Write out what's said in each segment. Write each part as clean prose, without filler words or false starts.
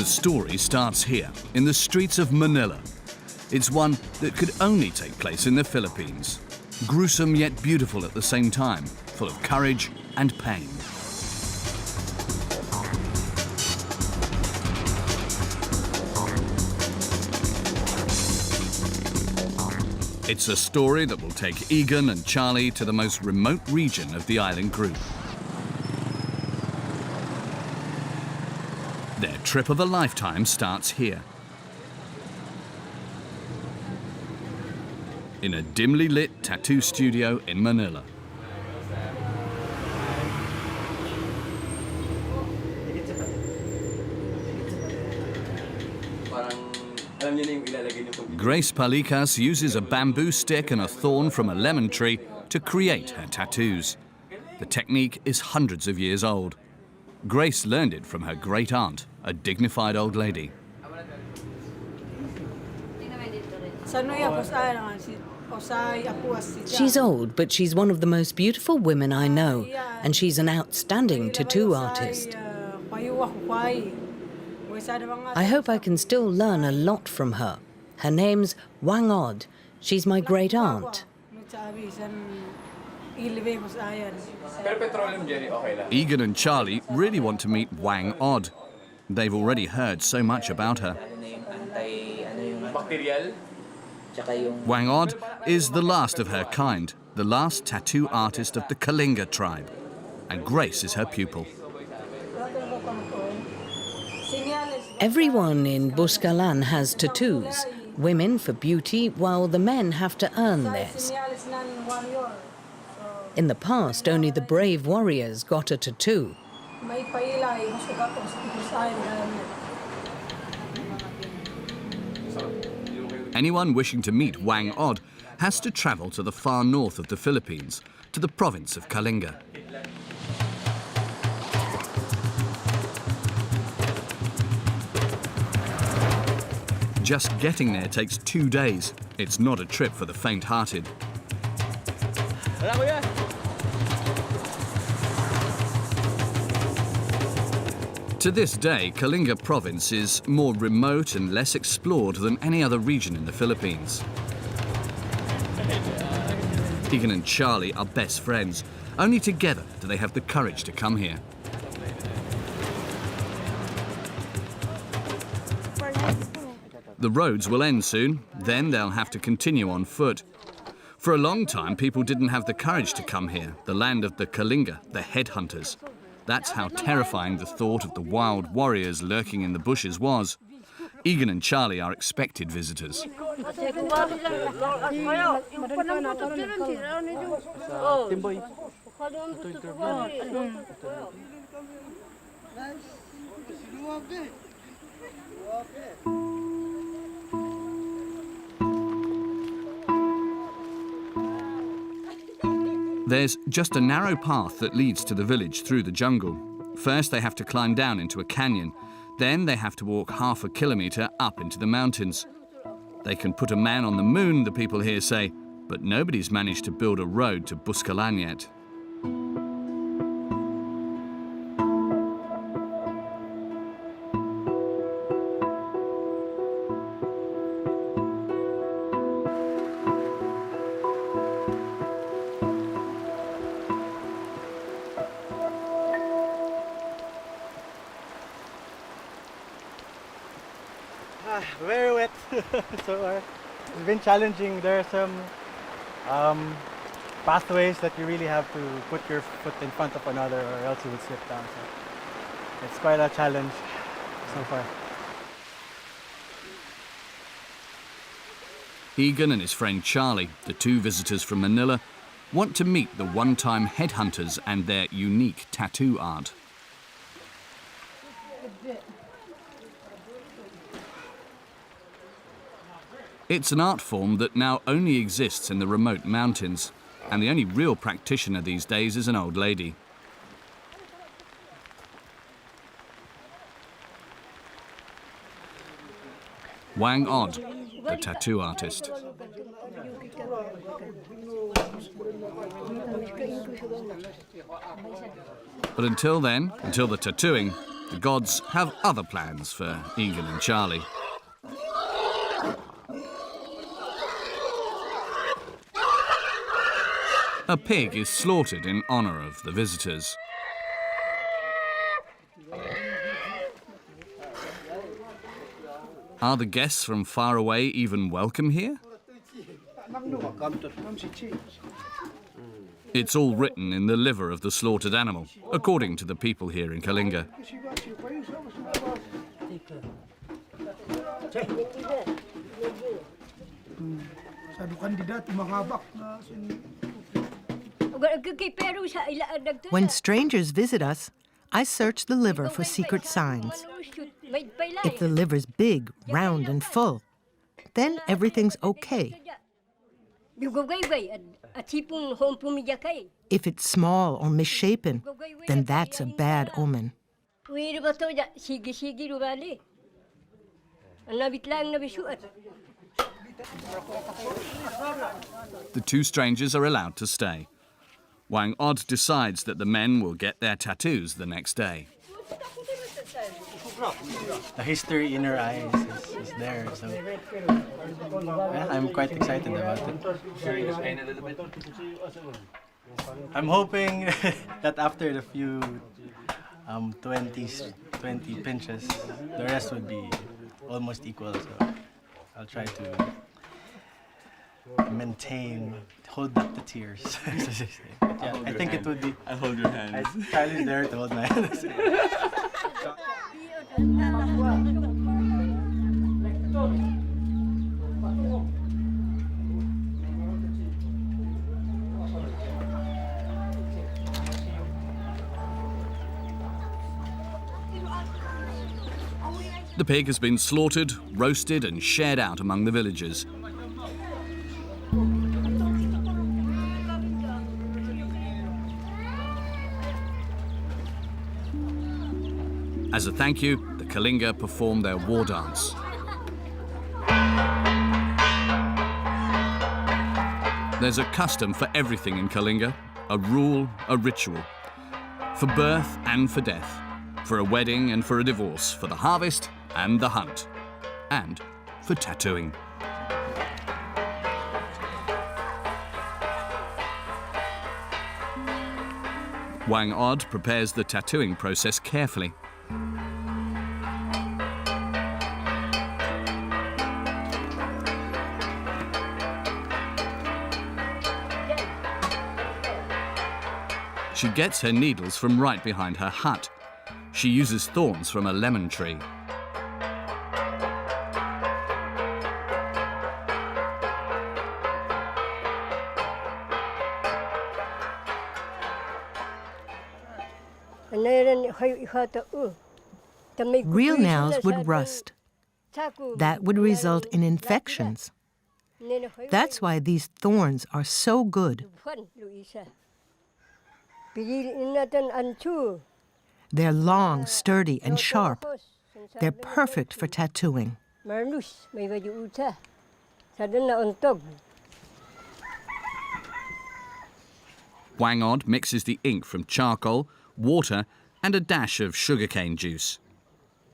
The story starts here, in the streets of Manila. It's one that could only take place in the Philippines. Gruesome yet beautiful at the same time, full of courage and pain. It's a story that will take Egan and Charlie to the most remote region of the island group. Their trip of a lifetime starts here. In a dimly lit tattoo studio in Manila. Grace Palikas uses a bamboo stick and a thorn from a lemon tree to create her tattoos. The technique is hundreds of years old. Grace learned it from her great aunt, a dignified old lady. She's old, but she's one of the most beautiful women I know, and she's an outstanding tattoo artist. I hope I can still learn a lot from her. Her name's Whang Od. She's my great aunt. Egan and Charlie really want to meet Whang Od. They've already heard so much about her. Whang Od is the last of her kind, the last tattoo artist of the Kalinga tribe. And Grace is her pupil. Everyone in Buscalan has tattoos. Women for beauty, while the men have to earn theirs. In the past, only the brave warriors got a tattoo. Anyone wishing to meet Whang Od has to travel to the far north of the Philippines, to the province of Kalinga. Just getting there takes 2 days. It's not a trip for the faint-hearted. To this day, Kalinga province is more remote and less explored than any other region in the Philippines. Egan and Charlie are best friends. Only together do they have the courage to come here. The roads will end soon, then they'll have to continue on foot. For a long time, people didn't have the courage to come here, the land of the Kalinga, the headhunters. That's how terrifying the thought of the wild warriors lurking in the bushes was. Egan and Charlie are expected visitors. There's just a narrow path that leads to the village through the jungle. First, they have to climb down into a canyon. Then they have to walk half a kilometre up into the mountains. They can put a man on the moon, the people here say, but nobody's managed to build a road to Buscalan yet. Very wet. So it's been challenging. There are some pathways that you really have to put your foot in front of another or else you would slip down. So it's quite a challenge so far. Egan and his friend Charlie, the two visitors from Manila, want to meet the one-time headhunters and their unique tattoo art. It's an art form that now only exists in the remote mountains, and the only real practitioner these days is an old lady. Whang Od, the tattoo artist. But until then, until the tattooing, The gods have other plans for Egan and Charlie. A pig is slaughtered in honour of the visitors. Are the guests from far away even welcome here? It's all written in the liver of the slaughtered animal, according to the people here in Kalinga. When strangers visit us, I search the liver for secret signs. If the liver's big, round, and full, then everything's okay. If it's small or misshapen, then that's a bad omen. The two strangers are allowed to stay. Whang Od decides that the men will get their tattoos the next day. The history in her eyes is there, so yeah, I'm quite excited about it. I'm hoping that after the few 20 pinches, the rest would be almost equal. So I'll try to hold back the tears. But yeah, I think it would be. I'll hold your hands. Charlie's there to hold my hands. The pig has been slaughtered, roasted and shared out among the villagers. As a thank you, the Kalinga perform their war dance. There's a custom for everything in Kalinga, a rule, a ritual. For birth and for death, for a wedding and for a divorce, for the harvest and the hunt, and for tattooing. Whang Od prepares the tattooing process carefully. She gets her needles from right behind her hut. She uses thorns from a lemon tree. Real nails would rust. That would result in infections. That's why these thorns are so good. They're long, sturdy, and sharp. They're perfect for tattooing. Whang Od mixes the ink from charcoal, water, and a dash of sugarcane juice.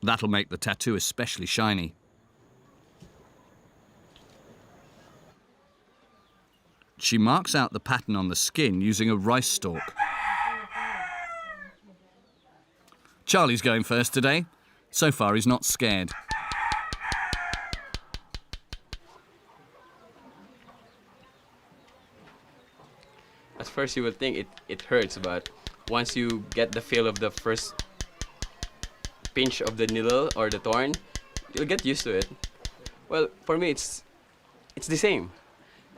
That'll make the tattoo especially shiny. She marks out the pattern on the skin using a rice stalk. Charlie's going first today. So far, he's not scared. At first you would think it hurts, but once you get the feel of the first pinch of the needle or the thorn, you'll get used to it. Well, for me, it's the same.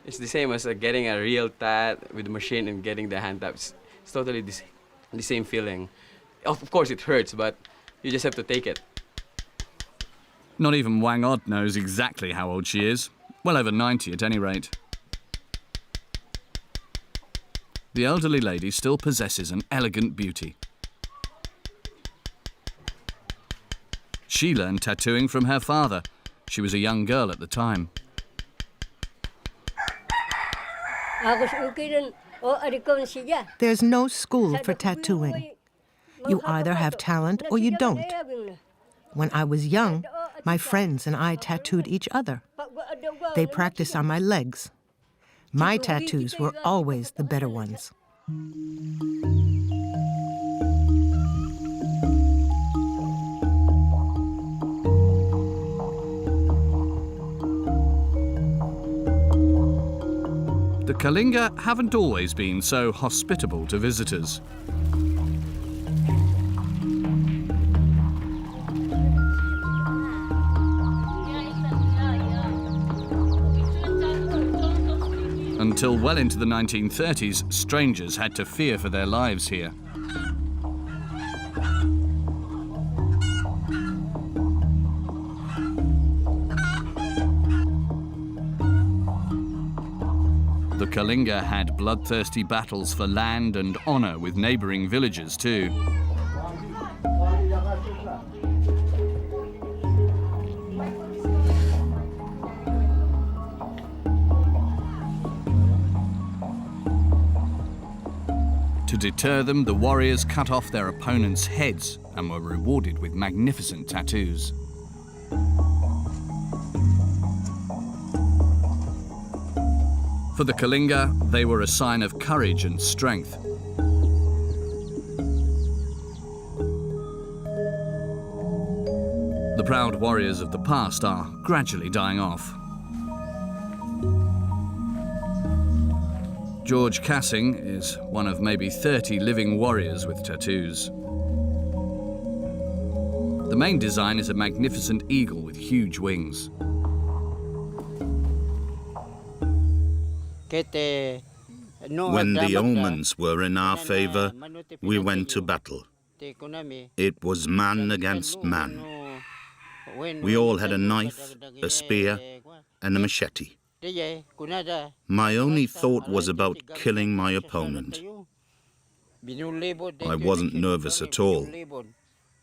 It's the same as getting a real tat with the machine and getting the hand tap. It's totally the same feeling. Of course it hurts, but you just have to take it. Not even Whang Od knows exactly how old she is. Well over 90 at any rate. The elderly lady still possesses an elegant beauty. She learned tattooing from her father. She was a young girl at the time. There's no school for tattooing. You either have talent or you don't. When I was young, my friends and I tattooed each other. They practiced on my legs. My tattoos were always the better ones. The Kalinga haven't always been so hospitable to visitors. Until well into the 1930s, strangers had to fear for their lives here. The Kalinga had bloodthirsty battles for land and honor with neighboring villages too. To deter them, the warriors cut off their opponents' heads and were rewarded with magnificent tattoos. For the Kalinga, they were a sign of courage and strength. The proud warriors of the past are gradually dying off. George Cassing is one of maybe 30 living warriors with tattoos. The main design is a magnificent eagle with huge wings. When the omens were in our favor, we went to battle. It was man against man. We all had a knife, a spear, and a machete. My only thought was about killing my opponent. I wasn't nervous at all.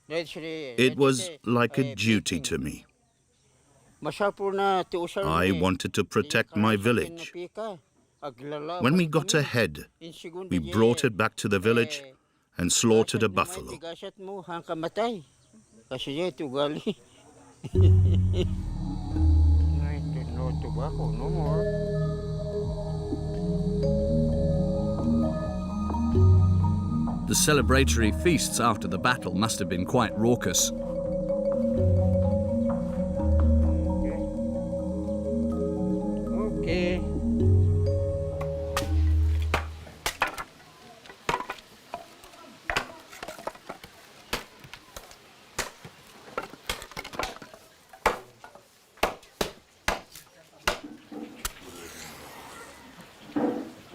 It was like a duty to me. I wanted to protect my village. When we got ahead, we brought it back to the village and slaughtered a buffalo. The celebratory feasts after the battle must have been quite raucous. Okay.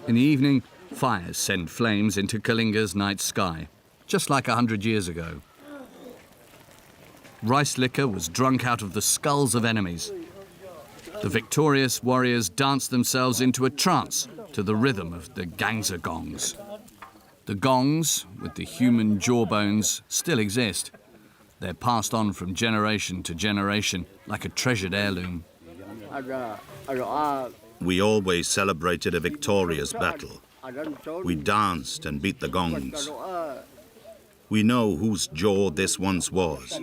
In the evening, fires send flames into Kalinga's night sky, just like 100 years ago. Rice liquor was drunk out of the skulls of enemies. The victorious warriors danced themselves into a trance to the rhythm of the gangsa gongs. The gongs, with the human jawbones, still exist. They're passed on from generation to generation like a treasured heirloom. We always celebrated a victorious battle. We danced and beat the gongs. We know whose jaw this once was,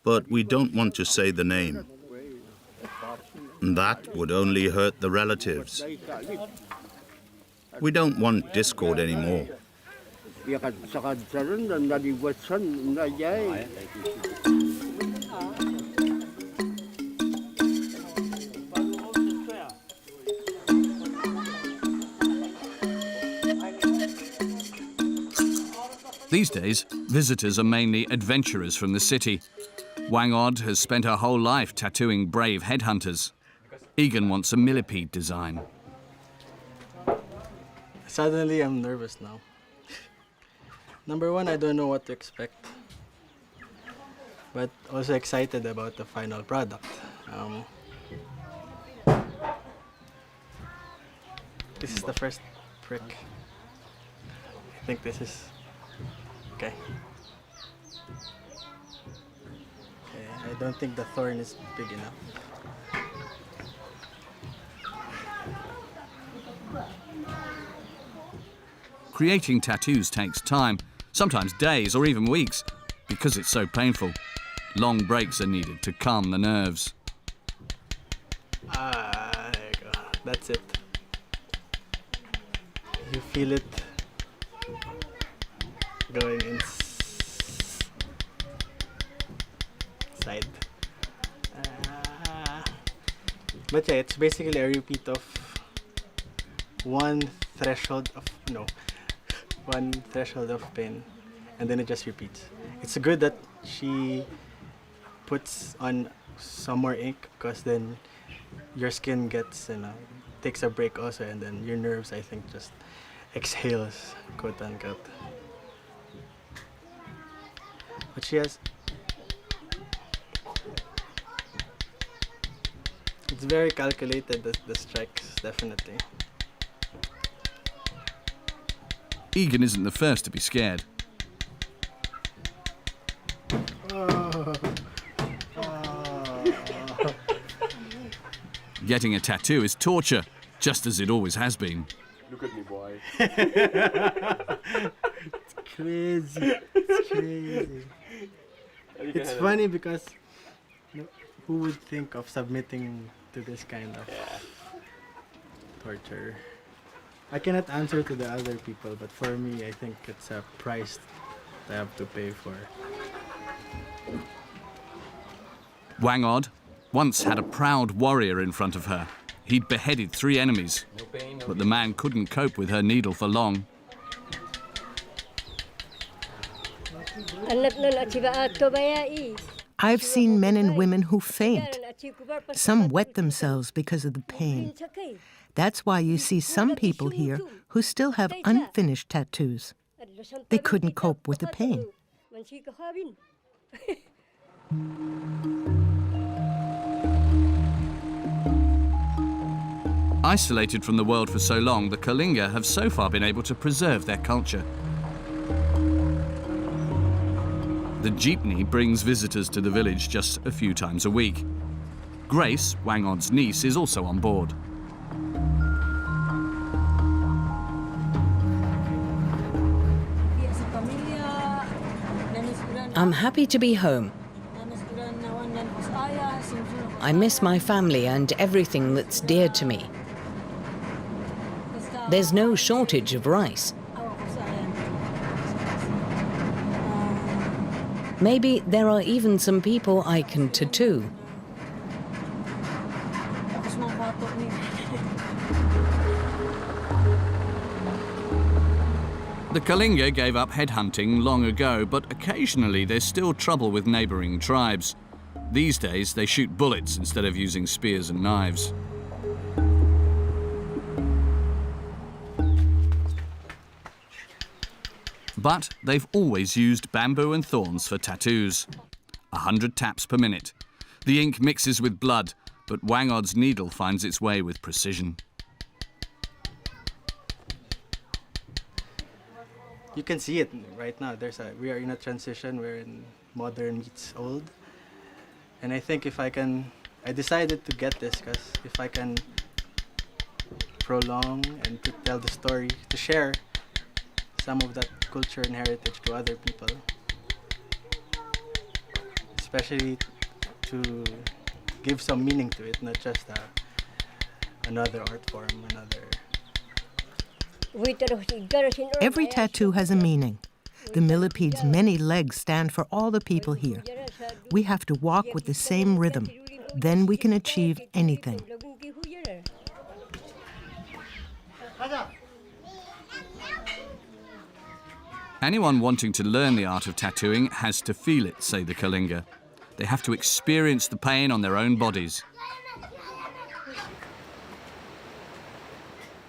but we don't want to say the name. That would only hurt the relatives. We don't want discord anymore. These days, visitors are mainly adventurers from the city. Whang Od has spent her whole life tattooing brave headhunters. Egan wants a millipede design. Suddenly, I'm nervous now. Number one, I don't know what to expect, but also excited about the final product. This is the first prick. I think this is okay. I don't think the thorn is big enough. Creating tattoos takes time, sometimes days or even weeks, because it's so painful. Long breaks are needed to calm the nerves. There you go. That's it. You feel it going inside. But yeah, it's basically a repeat of one threshold of pain, and then it just repeats. It's good that she puts on some more ink, because then your skin gets, takes a break also, and then your nerves, I think, just exhales, quote unquote. But she has, it's very calculated, the strikes, definitely. Egan isn't the first to be scared. Getting a tattoo is torture, just as it always has been. Look at me, boy. It's crazy. It's crazy. It's funny because who would think of submitting to this kind of torture? I cannot answer to the other people, but for me, I think it's a price I have to pay for. Whang Od once had a proud warrior in front of her. He'd beheaded 3 enemies, but the man couldn't cope with her needle for long. I've seen men and women who faint. Some wet themselves because of the pain. That's why you see some people here who still have unfinished tattoos. They couldn't cope with the pain. Isolated from the world for so long, the Kalinga have so far been able to preserve their culture. The jeepney brings visitors to the village just a few times a week. Grace, Whang Od's niece, is also on board. I'm happy to be home. I miss my family and everything that's dear to me. There's no shortage of rice. Maybe there are even some people I can tattoo. The Kalinga gave up headhunting long ago, but occasionally there's still trouble with neighbouring tribes. These days they shoot bullets instead of using spears and knives. But they've always used bamboo and thorns for tattoos. 100 taps per minute. The ink mixes with blood, but Whang Od's needle finds its way with precision. You can see it right now. We are in a transition wherein modern meets old. And I think I decided to get this because if I can prolong and to tell the story, to share some of that culture and heritage to other people, especially to give some meaning to it, not just another art form, Every tattoo has a meaning. The millipede's many legs stand for all the people here. We have to walk with the same rhythm. Then we can achieve anything. Anyone wanting to learn the art of tattooing has to feel it, say the Kalinga. They have to experience the pain on their own bodies.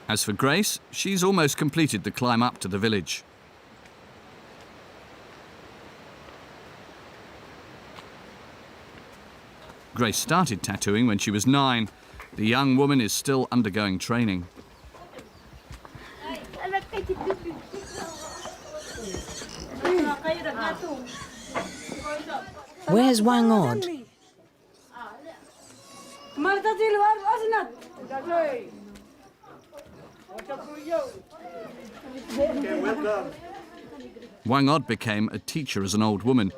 As for Grace, she's almost completed the climb up to the village. Grace started tattooing when she was 9. The young woman is still undergoing training. Where's Whang Od? Whang Od became a teacher as an old woman.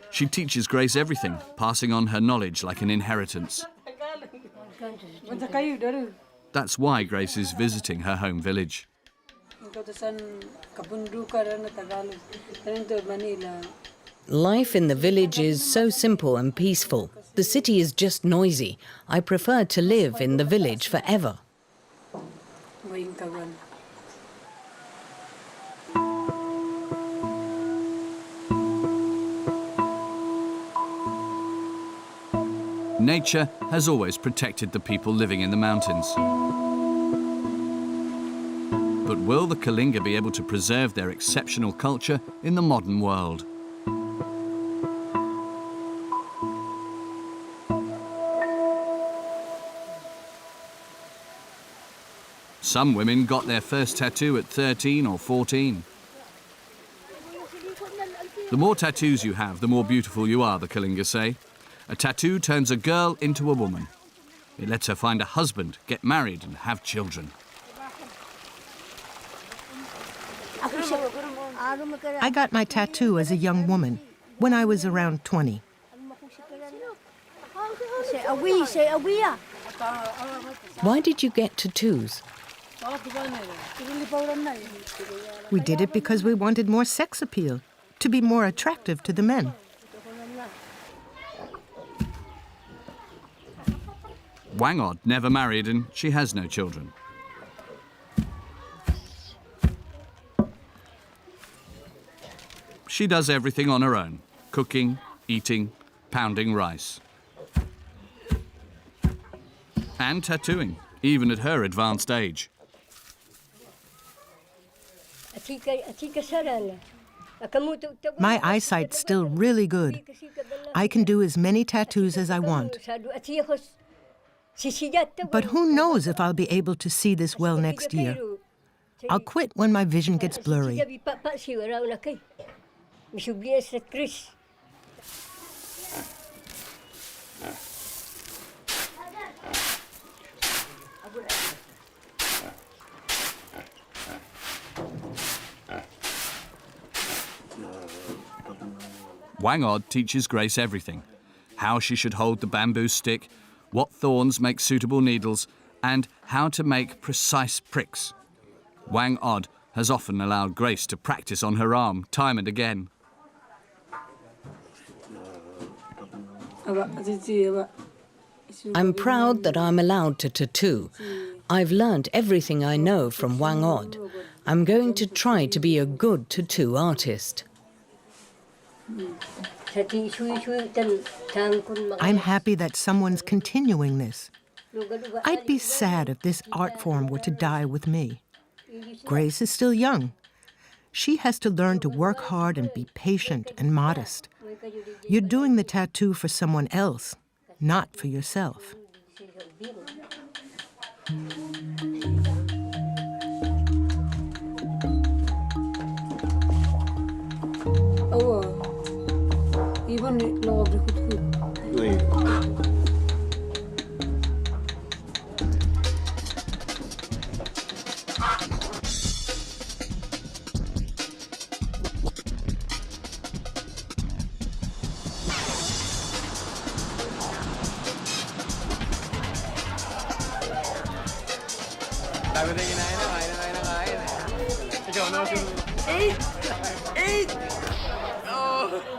She teaches Grace everything, passing on her knowledge like an inheritance. That's why Grace is visiting her home village. Life in the village is so simple and peaceful. The city is just noisy. I prefer to live in the village forever. Nature has always protected the people living in the mountains. But will the Kalinga be able to preserve their exceptional culture in the modern world? Some women got their first tattoo at 13 or 14. The more tattoos you have, the more beautiful you are, the Kalinga say. A tattoo turns a girl into a woman. It lets her find a husband, get married and have children. I got my tattoo as a young woman, when I was around 20. Why did you get tattoos? We did it because we wanted more sex appeal, to be more attractive to the men. Whang Od never married and she has no children. She does everything on her own, cooking, eating, pounding rice. And tattooing, even at her advanced age. My eyesight's still really good. I can do as many tattoos as I want. But who knows if I'll be able to see this well next year. I'll quit when my vision gets blurry. Whang Od teaches Grace everything. How she should hold the bamboo stick, what thorns make suitable needles, and how to make precise pricks. Whang Od has often allowed Grace to practice on her arm time and again. I'm proud that I'm allowed to tattoo. I've learned everything I know from Whang Od. I'm going to try to be a good tattoo artist. I'm happy that someone's continuing this. I'd be sad if this art form were to die with me. Grace is still young. She has to learn to work hard and be patient and modest. You're doing the tattoo for someone else, not for yourself.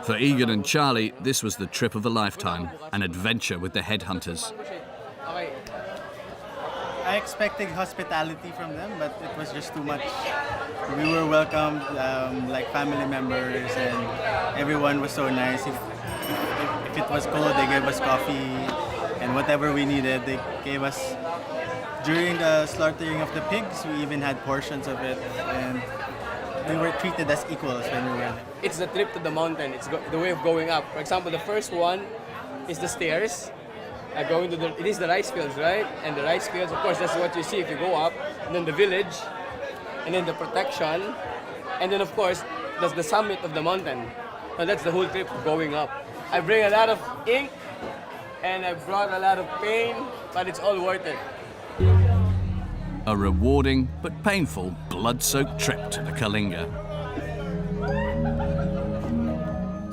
For Egan and Charlie, this was the trip of a lifetime, an adventure with the headhunters. I expected hospitality from them, but it was just too much. We were welcomed like family members, and everyone was so nice. If it was cold, they gave us coffee, and whatever we needed, they gave us. During the slaughtering of the pigs, we even had portions of it, and we were treated as equals when we were there. It's the trip to the mountain. It's the way of going up. For example, the first one is the stairs. Going to it is the rice fields, right? And the rice fields, of course, that's what you see if you go up. And then the village, and then the protection, and then of course, that's the summit of the mountain. And that's the whole trip going up. I bring a lot of ink, and I brought a lot of pain, but it's all worth it. A rewarding but painful blood-soaked trip to the Kalinga.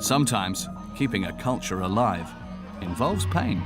Sometimes keeping a culture alive involves pain.